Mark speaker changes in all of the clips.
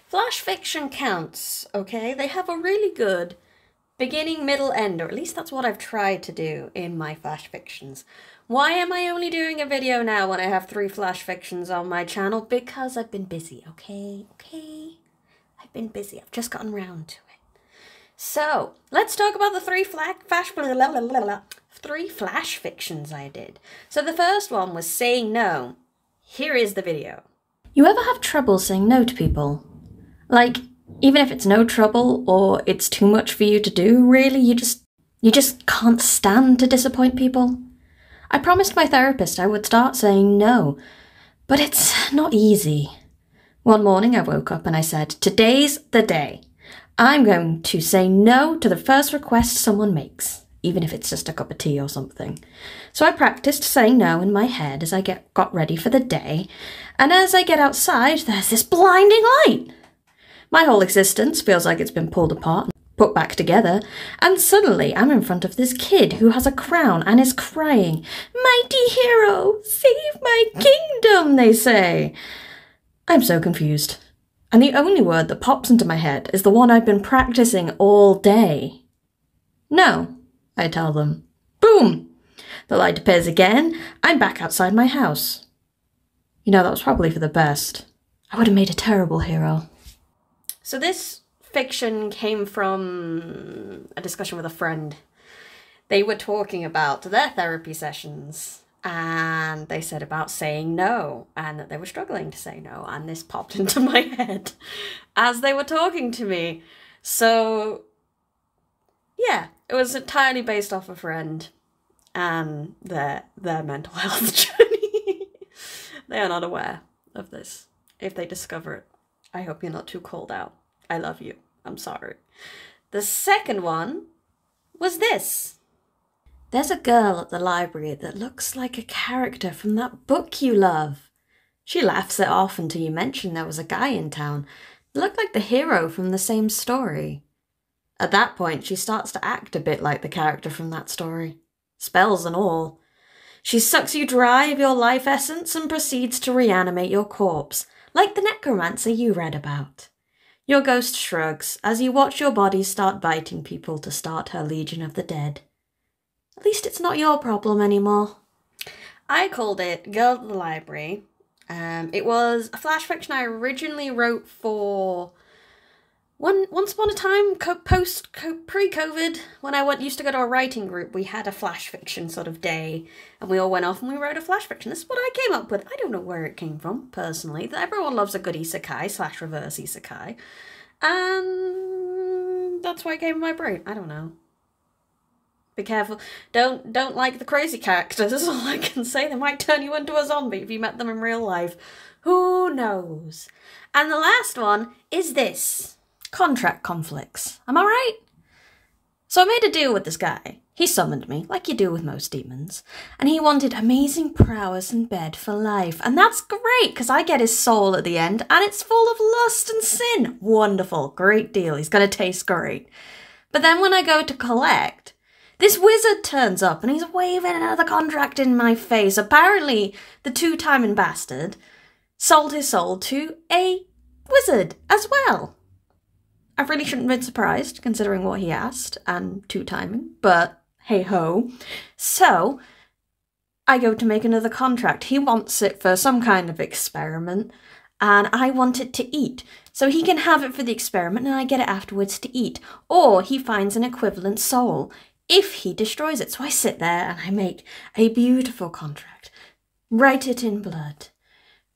Speaker 1: Flash fiction counts, okay? They have a really good beginning, middle, end, or at least that's what I've tried to do in my flash fictions. Why am I only doing a video now when I have 3 flash fictions on my channel? Because I've been busy, okay? I've been busy. I've just gotten round to it. So, let's talk about the 3 flash fictions I did. So the first one was saying no. Here is the video. You ever have trouble saying no to people? Like, even if it's no trouble or it's too much for you to do, really, you just can't stand to disappoint people? I promised my therapist I would start saying no, but it's not easy. One morning I woke up and I said, today's the day. I'm going to say no to the first request someone makes, even if it's just a cup of tea or something. So I practiced saying no in my head as I got ready for the day, and as I get outside, there's this blinding light. My whole existence feels like it's been pulled apart and put back together, and suddenly I'm in front of this kid who has a crown and is crying, "Mighty hero, save my kingdom," they say. I'm so confused. And the only word that pops into my head is the one I've been practicing all day. No, I tell them. Boom! The light appears again. I'm back outside my house. You know, that was probably for the best. I would have made a terrible hero. So this fiction came from a discussion with a friend. They were talking about their therapy sessions, and they said about saying no, and that they were struggling to say no, and this popped into my head as they were talking to me. So, yeah, it was entirely based off a friend and their mental health journey. They are not aware of this. If they discover it, I hope you're not too called out. I love you. I'm sorry. The second one was this. There's a girl at the library that looks like a character from that book you love. She laughs it off until you mention there was a guy in town that looked like the hero from the same story. At that point, she starts to act a bit like the character from that story. Spells and all. She sucks you dry of your life essence and proceeds to reanimate your corpse, like the necromancer you read about. Your ghost shrugs as you watch your body start biting people to start her Legion of the Dead. At least it's not your problem anymore. I called it Girl at the Library. It was a flash fiction I originally wrote for once upon a time, pre-COVID, when I used to go to a writing group. We had a flash fiction sort of day, and we all went off and we wrote a flash fiction. This is what I came up with. I don't know where it came from, personally. Everyone loves a good isekai / reverse isekai, and that's why it came in my brain. I don't know. Be careful. Don't like the crazy characters, is all I can say. They might turn you into a zombie if you met them in real life. Who knows? And the last one is this. Contract conflicts. Am I right? So I made a deal with this guy. He summoned me, like you do with most demons, and he wanted amazing prowess in bed for life. And that's great, because I get his soul at the end, and it's full of lust and sin. Wonderful. Great deal. He's going to taste great. But then when I go to collect, this wizard turns up, and he's waving another contract in my face. Apparently, the two-timing bastard sold his soul to a wizard as well. I really shouldn't have been surprised, considering what he asked, and two-timing, but hey-ho. So, I go to make another contract. He wants it for some kind of experiment, and I want it to eat. So he can have it for the experiment, and I get it afterwards to eat. Or he finds an equivalent soul if he destroys it. So I sit there, and I make a beautiful contract. Write it in blood.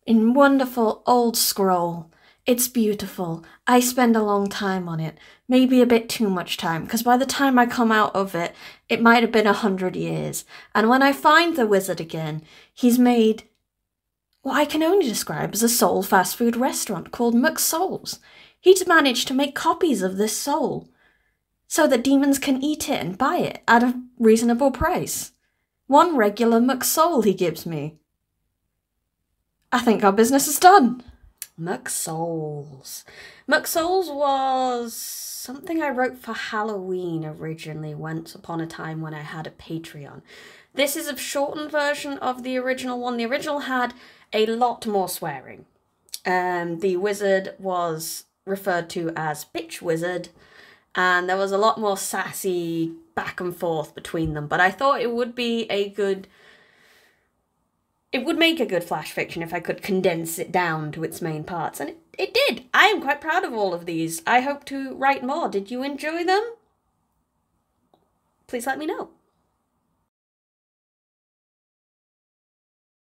Speaker 1: In wonderful old scroll. It's beautiful. I spend a long time on it. Maybe a bit too much time, because by the time I come out of it, it might have been 100 years. And when I find the wizard again, he's made what I can only describe as a soul fast food restaurant called McSouls. He's managed to make copies of this soul so that demons can eat it and buy it at a reasonable price. 1 regular McSoul he gives me. I think our business is done. McSouls. McSouls was something I wrote for Halloween originally, once upon a time when I had a Patreon. This is a shortened version of the original one. The original had a lot more swearing. The wizard was referred to as Bitch Wizard, and there was a lot more sassy back and forth between them, but I thought it would be a good... It would make a good flash fiction if I could condense it down to its main parts, and it did. I am quite proud of all of these. I hope to write more. Did you enjoy them? Please let me know.